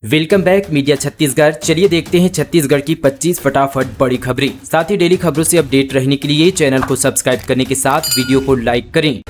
Welcome back media Chhattisgarh. चलिए देखते हैं छत्तीसगढ़ की 25 फटाफट बड़ी खबरें। साथ ही डेली खबरों से अपडेट रहने के लिए चैनल को सब्सक्राइब करने के साथ वीडियो को लाइक करें।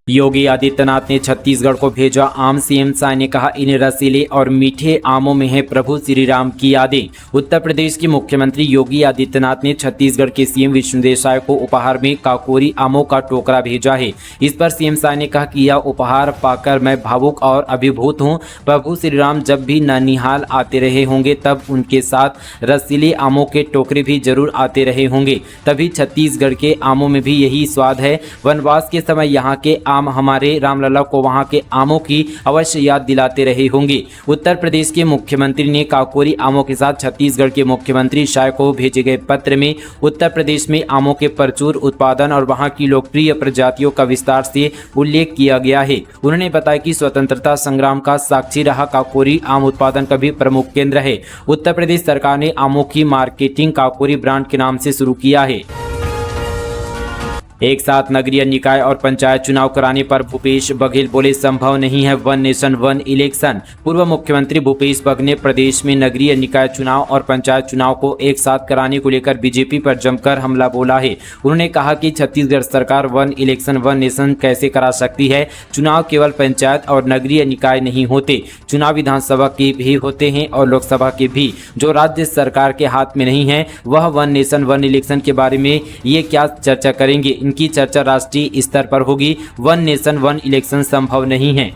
योगी आदित्यनाथ ने छत्तीसगढ़ को भेजा आम। सीएम साय ने कहा, इन रसीले और मीठे आमों में है प्रभु श्री राम की यादें। उत्तर प्रदेश के मुख्यमंत्री योगी आदित्यनाथ ने छत्तीसगढ़ के सीएम विष्णुदेव साय को उपहार में काकोरी आमों का टोकरा भेजा है। इस पर सीएम साय ने कहा कि यह उपहार पाकर मैं भावुक और अभिभूत हूं। प्रभु श्री राम जब भी ननिहाल आते रहे होंगे तब उनके साथ रसीले आमों के टोकरे भी जरूर आते रहे होंगे, तभी छत्तीसगढ़ के आमों में भी यही स्वाद है। वनवास के समय यहाँ के आम हमारे रामलला को वहां के आमों की अवश्य याद दिलाते रहे होंगे। उत्तर प्रदेश के मुख्यमंत्री ने काकोरी आमों के साथ छत्तीसगढ़ के मुख्यमंत्री शाह को भेजे गए पत्र में उत्तर प्रदेश में आमों के प्रचुर उत्पादन और वहां की लोकप्रिय प्रजातियों का विस्तार से उल्लेख किया गया है। उन्होंने बताया कि स्वतंत्रता संग्राम का साक्षी रहा काकोरी आम उत्पादन का भी प्रमुख केंद्र है। उत्तर प्रदेश सरकार ने आमों की मार्केटिंग काकोरी ब्रांड के नाम से शुरू किया है। एक साथ नगरीय निकाय और पंचायत चुनाव कराने पर भूपेश बघेल बोले, संभव नहीं है वन नेशन वन इलेक्शन। पूर्व मुख्यमंत्री भूपेश बघेल ने प्रदेश में नगरीय निकाय चुनाव और पंचायत चुनाव को एक साथ कराने को लेकर बीजेपी पर जमकर हमला बोला है। उन्होंने कहा कि छत्तीसगढ़ सरकार वन इलेक्शन वन नेशन कैसे करा सकती है। चुनाव केवल पंचायत और नगरीय निकाय नहीं होते, चुनाव विधानसभा के भी होते हैं और लोकसभा के भी। जो राज्य सरकार के हाथ में नहीं है वह वन नेशन वन इलेक्शन के बारे में ये क्या चर्चा करेंगे। इनकी चर्चा राष्ट्रीय स्तर पर होगी। वन नेशन वन इलेक्शन संभव नहीं है।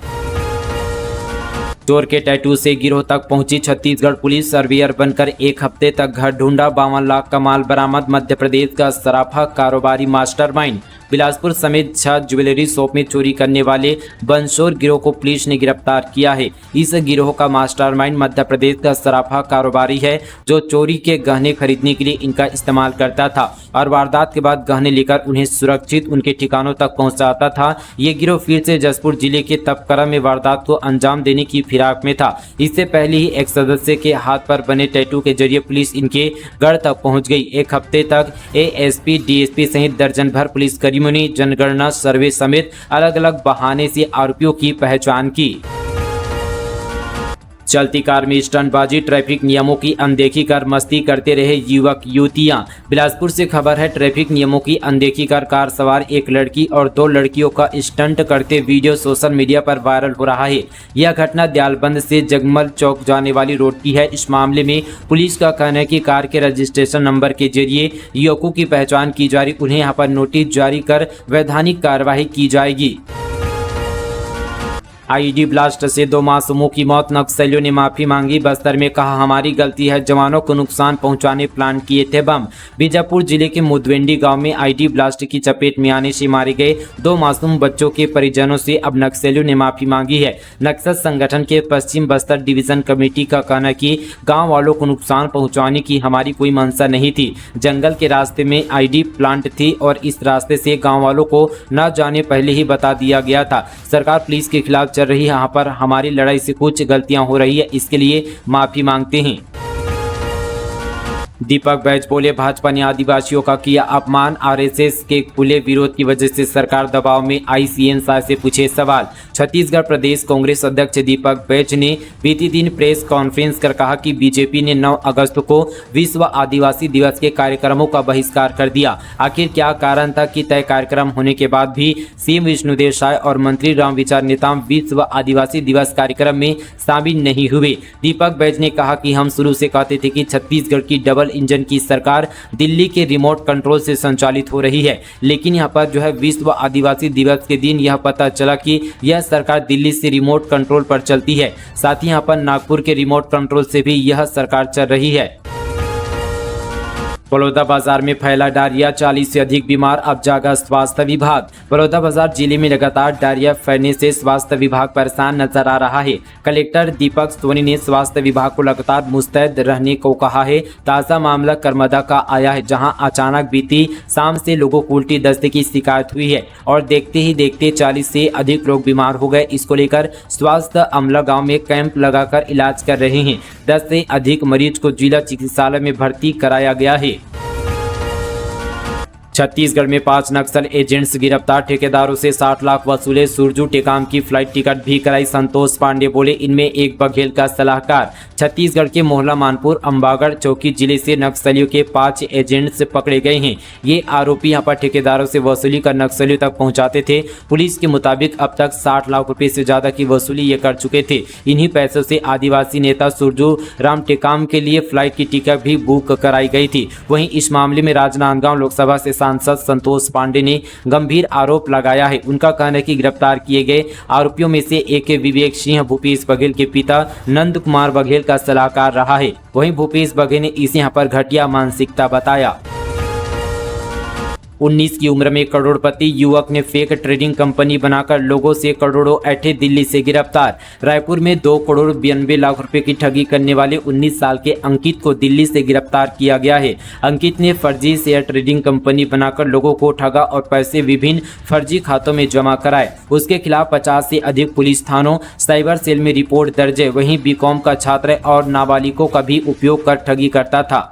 चोर के टैटू से गिरोह तक पहुंची छत्तीसगढ़ पुलिस। सर्वेयर बनकर एक हफ्ते तक घर ढूंढा, 52 लाख का माल बरामद। मध्य प्रदेश का सराफा कारोबारी मास्टरमाइंड बिलासपुर समेत 6 ज्वेलरी शॉप में चोरी करने वाले बंसोर गिरोह को पुलिस ने गिरफ्तार किया है। इस गिरोह का मास्टरमाइंड मध्य प्रदेश का सराफा कारोबारी है, जो चोरी के गहने खरीदने के लिए इनका इस्तेमाल करता था और वारदात के बाद गहने लेकर उन्हें सुरक्षित उनके ठिकानों तक पहुंचाता था। ये गिरोह फिर से जसपुर जिले के तपकरा में वारदात को अंजाम देने की फिराक में था। इससे पहले ही एक सदस्य के हाथ पर बने टैटू के जरिए पुलिस इनके गढ़ तक पहुंच गई। एक हफ्ते तक एएसपी, डीएसपी सहित दर्जन भर पुलिसकर्मी ने जनगणना सर्वे समेत अलग अलग बहाने से आरोपियों की पहचान की। चलती कार में स्टंटबाजी, ट्रैफिक नियमों की अनदेखी कर मस्ती करते रहे युवक युवतियां। बिलासपुर से खबर है, ट्रैफिक नियमों की अनदेखी कर कार सवार एक लड़की और 2 लड़कियों का स्टंट करते वीडियो सोशल मीडिया पर वायरल हो रहा है। यह घटना दयालबंद से जगमल चौक जाने वाली रोड की है। इस मामले में पुलिस का कहना है कि कार के रजिस्ट्रेशन नंबर के जरिए युवकों की पहचान की जा रही, उन्हें यहाँ पर नोटिस जारी कर वैधानिक कार्यवाही की जाएगी। आईईडी ब्लास्ट से 2 मासूमों की मौत, नक्सलियों ने माफी मांगी। बस्तर में कहा, हमारी गलती है, जवानों को नुकसान पहुंचाने प्लान किए थे बम। बीजापुर जिले के मुदवेंडी गांव में आईईडी ब्लास्ट की चपेट में आने से मारे गए 2 मासूम बच्चों के परिजनों से अब नक्सलियों ने माफी मांगी है। नक्सल संगठन के पश्चिम बस्तर डिवीजन कमेटी का कहना है कि गाँव वालों को नुकसान पहुँचाने की हमारी कोई मंशा नहीं थी। जंगल के रास्ते में आईईडी प्लांट थी और इस रास्ते से गाँव वालों को न जाने पहले ही बता दिया गया था। सरकार पुलिस के खिलाफ चल रही है, यहाँ पर हमारी लड़ाई से कुछ गलतियां हो रही है, इसके लिए माफी मांगते हैं। दीपक बैज बोले, भाजपा ने आदिवासियों का किया अपमान। आरएसएस के खुले विरोध की वजह से सरकार दबाव में आई। सीएम साय से पूछे सवाल। छत्तीसगढ़ प्रदेश कांग्रेस अध्यक्ष दीपक बैज ने बीते दिन प्रेस कॉन्फ्रेंस कर कहा कि बीजेपी ने 9 अगस्त को विश्व आदिवासी दिवस के कार्यक्रमों का बहिष्कार कर दिया। आखिर क्या कारण था कि तय कार्यक्रम होने के बाद भी सीएम विष्णुदेव साय और मंत्री रामविचार नेताम विश्व आदिवासी दिवस कार्यक्रम में शामिल नहीं हुए। दीपक बैज ने कहा कि हम शुरू से कहते थे कि छत्तीसगढ़ की डबल इंजन की सरकार दिल्ली के रिमोट कंट्रोल से संचालित हो रही है, लेकिन यहाँ पर विश्व आदिवासी दिवस के दिन यह पता चला कि यह सरकार दिल्ली से रिमोट कंट्रोल पर चलती है। साथ ही यहाँ पर नागपुर के रिमोट कंट्रोल से भी यह सरकार चल रही है। बलौदाबाजार में फैला डायरिया, 40 से अधिक बीमार, अब जागा स्वास्थ्य विभाग। बलौदाबाजार जिले में लगातार डायरिया फैलने से स्वास्थ्य विभाग परेशान नजर आ रहा है। कलेक्टर दीपक सोनी ने स्वास्थ्य विभाग को लगातार मुस्तैद रहने को कहा है। ताज़ा मामला करमदा का आया है, जहां अचानक बीती शाम से लोगों को उल्टी दस्ते की शिकायत हुई है और देखते ही देखते 40 से अधिक लोग बीमार हो गए। इसको लेकर स्वास्थ्य अमला गाँव में कैंप लगाकर इलाज कर रहे हैं। 10 से अधिक मरीज को जिला चिकित्सालय में भर्ती कराया गया है। छत्तीसगढ़ में 5 नक्सल एजेंट्स गिरफ्तार, ठेकेदारों से 60 लाख वसूले, सुरजू टेकाम की फ्लाइट टिकट भी कराई। संतोष पांडे बोले इनमें एक बघेल का सलाहकार। छत्तीसगढ़ के मोहला मानपुर अंबागढ़ चौकी जिले से नक्सलियों के 5 एजेंट्स पकड़े गए हैं। ये आरोपी यहां पर ठेकेदारों से वसूली कर नक्सलियों तक पहुंचाते थे। पुलिस के मुताबिक अब तक 60 लाख रुपए से ज्यादा की वसूली ये कर चुके थे। इन्हीं पैसों से आदिवासी नेता सुरजू राम टेकाम के लिए फ्लाइट की टिकट भी बुक कराई गई थी। वहीं इस मामले में राजनांदगांव लोकसभा से सांसद संतोष पांडे ने गंभीर आरोप लगाया है। उनका कहना है कि गिरफ्तार किए गए आरोपियों में से एक विवेक सिंह भूपेश बघेल के पिता नंद कुमार बघेल का सलाहकार रहा है। वहीं भूपेश बघेल ने इसे यहाँ पर घटिया मानसिकता बताया। 19 की उम्र में करोड़पति युवक ने फेक ट्रेडिंग कंपनी बनाकर लोगों से करोड़ों ऐठे, दिल्ली से गिरफ्तार। रायपुर में 2 करोड़ 92 लाख रुपए की ठगी करने वाले 19 साल के अंकित को दिल्ली से गिरफ्तार किया गया है। अंकित ने फर्जी शेयर ट्रेडिंग कंपनी बनाकर लोगों को ठगा और पैसे विभिन्न फर्जी खातों में जमा कराए। उसके खिलाफ 50 से अधिक पुलिस थानों, साइबर सेल में रिपोर्ट दर्ज है। वहीं बीकॉम का छात्र और नाबालिगों का भी उपयोग कर ठगी करता था।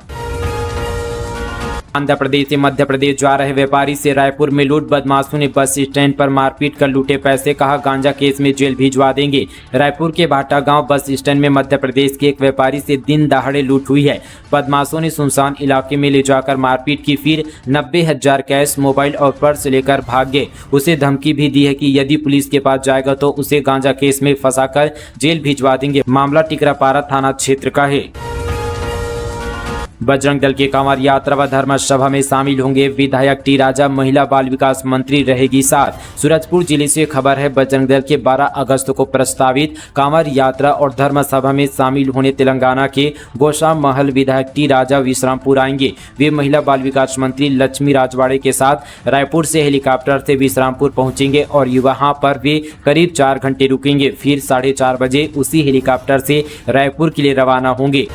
आंध्र प्रदेश से मध्य प्रदेश जा रहे व्यापारी से रायपुर में लूट, बदमाशों ने बस स्टैंड पर मारपीट कर लूटे पैसे, कहा गांजा केस में जेल भिजवा देंगे। रायपुर के भाटा गांव बस स्टैंड में मध्य प्रदेश के एक व्यापारी से दिन दहाड़े लूट हुई है। बदमाशों ने सुनसान इलाके में ले जाकर मारपीट की, फिर 90,000 कैश, मोबाइल और पर्स लेकर भाग गए। उसे धमकी भी दी है कि यदि पुलिस के पास जाएगा तो उसे गांजा केस में फंसाकर जेल भिजवा देंगे। मामला टिकरापारा थाना क्षेत्र का है। बजरंग दल के कांवड़ यात्रा व धर्म सभा में शामिल होंगे विधायक टी राजा, महिला बाल विकास मंत्री रहेगी साथ। सूरजपुर जिले से खबर है, बजरंग दल के 12 अगस्त को प्रस्तावित कांवड़ यात्रा और धर्म सभा में शामिल होने तेलंगाना के गोशा महल विधायक टी राजा विश्रामपुर आएंगे। वे महिला बाल विकास मंत्री लक्ष्मी राजवाड़े के साथ रायपुर से हेलीकॉप्टर से विश्रामपुर पहुंचेंगे और वहां पर वे करीब 4 घंटे रुकेंगे। फिर 4:30 बजे उसी हेलीकॉप्टर से रायपुर के लिए रवाना होंगे।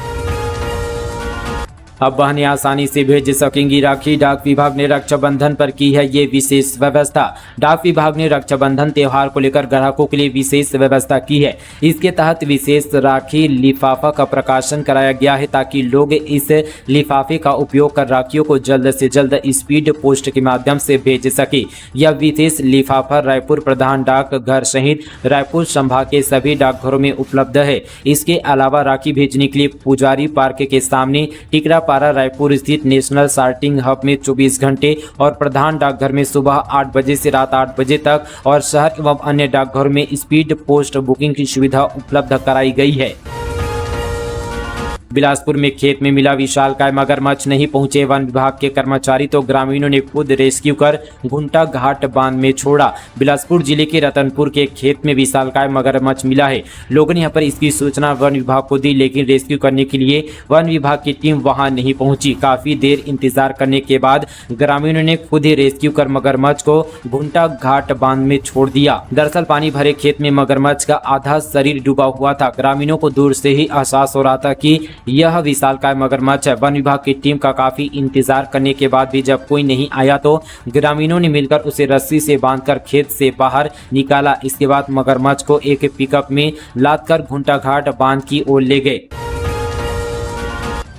अब बहनें आसानी से भेज सकेंगी राखी, डाक विभाग ने रक्षाबंधन पर की है ये विशेष व्यवस्था। डाक विभाग ने रक्षाबंधन त्यौहार को लेकर ग्राहकों के लिए विशेष व्यवस्था की है। इसके तहत विशेष राखी लिफाफा का प्रकाशन कराया गया है ताकि लोग इस लिफाफे का उपयोग कर राखियों को जल्द से जल्द स्पीड पोस्ट के माध्यम से भेज सके। यह विशेष लिफाफा रायपुर प्रधान डाक घर सहित रायपुर संभाग के सभी डाकघरों में उपलब्ध है। इसके अलावा राखी भेजने के लिए पुजारी पार्क के सामने टिकरा रायपुर स्थित नेशनल सॉर्टिंग हब में 24 घंटे और प्रधान डाकघर में सुबह 8 बजे से रात 8 बजे तक और शहर एवं अन्य डाकघरों में स्पीड पोस्ट बुकिंग की सुविधा उपलब्ध कराई गई है। बिलासपुर में खेत में मिला विशालकाय मगरमच्छ, नहीं पहुंचे वन विभाग के कर्मचारी तो ग्रामीणों ने खुद रेस्क्यू कर घुंटा घाट बांध में छोड़ा। बिलासपुर जिले के रतनपुर के खेत में विशालकाय मगरमच्छ मिला है। लोगों ने यहां पर इसकी सूचना वन विभाग को दी, लेकिन रेस्क्यू करने के लिए वन विभाग की टीम वहां नहीं पहुंची। काफी देर इंतजार करने के बाद ग्रामीणों ने खुद ही रेस्क्यू कर मगरमच्छ को घुंटा घाट बांध में छोड़ दिया। दरअसल पानी भरे खेत में मगरमच्छ का आधा शरीर डूबा हुआ था। ग्रामीणों को दूर से ही एहसास हो रहा था कि यह विशालकाय मगरमच्छ है। वन विभाग की टीम का काफी इंतजार करने के बाद भी जब कोई नहीं आया तो ग्रामीणों ने मिलकर उसे रस्सी से बांधकर खेत से बाहर निकाला। इसके बाद मगरमच्छ को एक पिकअप में लादकर घुंटा घाट बांध की ओर ले गए।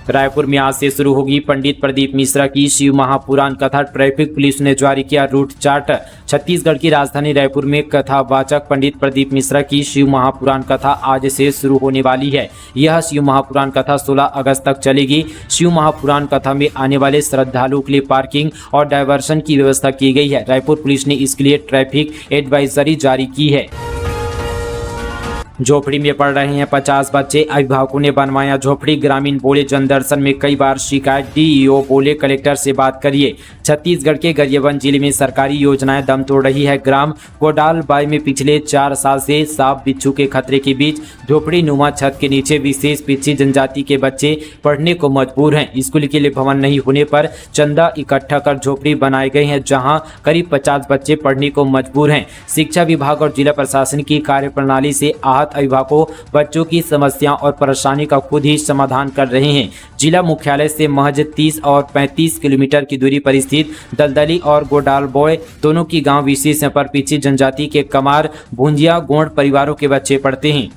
रायपुर में आज से शुरू होगी पंडित प्रदीप मिश्रा की शिव महापुराण कथा। ट्रैफिक पुलिस ने जारी किया रूट चार्ट। छत्तीसगढ़ की राजधानी रायपुर में कथावाचक पंडित प्रदीप मिश्रा की शिव महापुराण कथा आज से शुरू होने वाली है। यह शिव महापुराण कथा 16 अगस्त तक चलेगी। शिव महापुराण कथा में आने वाले श्रद्धालुओं के लिए पार्किंग और डायवर्सन की व्यवस्था की गई है। रायपुर पुलिस ने इसके लिए ट्रैफिक एडवाइजरी जारी की है। झोपड़ी में पढ़ रहे हैं 50 बच्चे, अभिभावकों ने बनवाया झोपड़ी। ग्रामीण बोले जनदर्शन में कई बार शिकायत, डीईओ बोले कलेक्टर से बात करिए। छत्तीसगढ़ के गरियाबंद जिले में सरकारी योजनाएं दम तोड़ रही है। ग्राम कोडालबाई में पिछले 4 साल से सांप बिच्छू के खतरे के बीच झोपड़ी नुमा छत के नीचे विशेष पिछड़ी जनजाति के बच्चे पढ़ने को मजबूर हैं। स्कूल के लिए भवन नहीं होने पर चंदा इकट्ठा कर झोपड़ी बनाए गए हैं, जहां करीब 50 बच्चे पढ़ने को मजबूर हैं। शिक्षा विभाग और जिला प्रशासन की कार्यप्रणाली से आहत अभिभावकों बच्चों की समस्या और परेशानी का खुद ही समाधान कर रहे हैं। जिला मुख्यालय से महज 30 और 35 किलोमीटर की दूरी पर स्थित दलदली और गोडालबोय दोनों की गांव विशेष पर पिछड़ी जनजाति के कमार, भुंजिया, गोंड परिवारों के बच्चे पढ़ते हैं।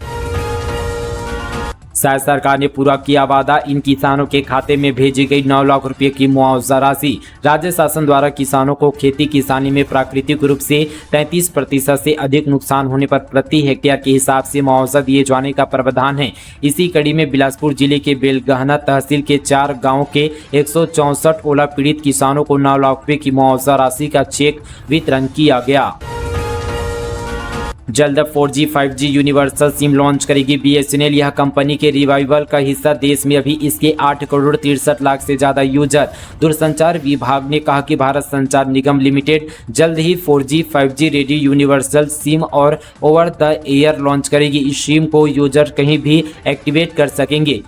शायद सरकार ने पूरा किया वादा, इन किसानों के खाते में भेजी गई 9 लाख रुपए की मुआवजा राशि। राज्य शासन द्वारा किसानों को खेती किसानी में प्राकृतिक रूप से 33% से अधिक नुकसान होने पर प्रति हेक्टेयर के हिसाब से मुआवजा दिए जाने का प्रावधान है। इसी कड़ी में बिलासपुर जिले के बेलगहना तहसील के 4 गाँव के 164 ओला पीड़ित किसानों को 9 लाख रुपए की मुआवजा राशि का चेक वितरण किया गया। जल्द 4G 5G universal SIM launch करेगी BSNL। यह कंपनी के रिवाइवल का हिस्सा। देश में अभी इसके 8 करोड़ 63 लाख से ज़्यादा यूजर। दूरसंचार विभाग ने कहा कि भारत संचार निगम लिमिटेड जल्द ही 4G 5G ready universal SIM और ओवर द एयर लॉन्च करेगी। इस सिम को यूजर कहीं भी एक्टिवेट कर सकेंगे।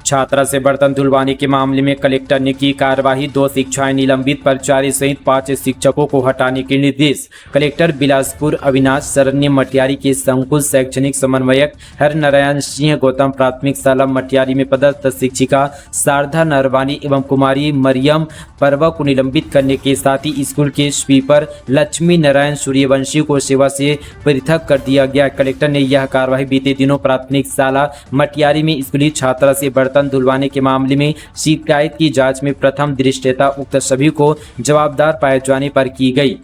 छात्रा से बर्तन धुलवाने के मामले में कलेक्टर ने की कार्रवाई। 2 शिक्षाएं निलंबित, प्राचार्य सहित 5 शिक्षकों को हटाने के निर्देश। कलेक्टर बिलासपुर अविनाश शरण ने मटियारी के संकुल शैक्षणिक समन्वयक हरनारायण सिंह, गौतम प्राथमिक शाला मटियारी में पदस्थ शिक्षिका शारदा नरवानी एवं कुमारी मरियम परवा को निलंबित करने के साथ ही स्कूल के स्वीपर लक्ष्मी नारायण सूर्यवंशी को सेवा से पृथक कर दिया गया। कलेक्टर ने यह कार्रवाई बीते दिनों प्राथमिक शाला मटियारी में स्कूली छात्रा से बर्तन धुलवाने के मामले में शिकायत की जांच में प्रथम दृष्टया उक्त सभी को जवाबदार पाए जाने पर की गई।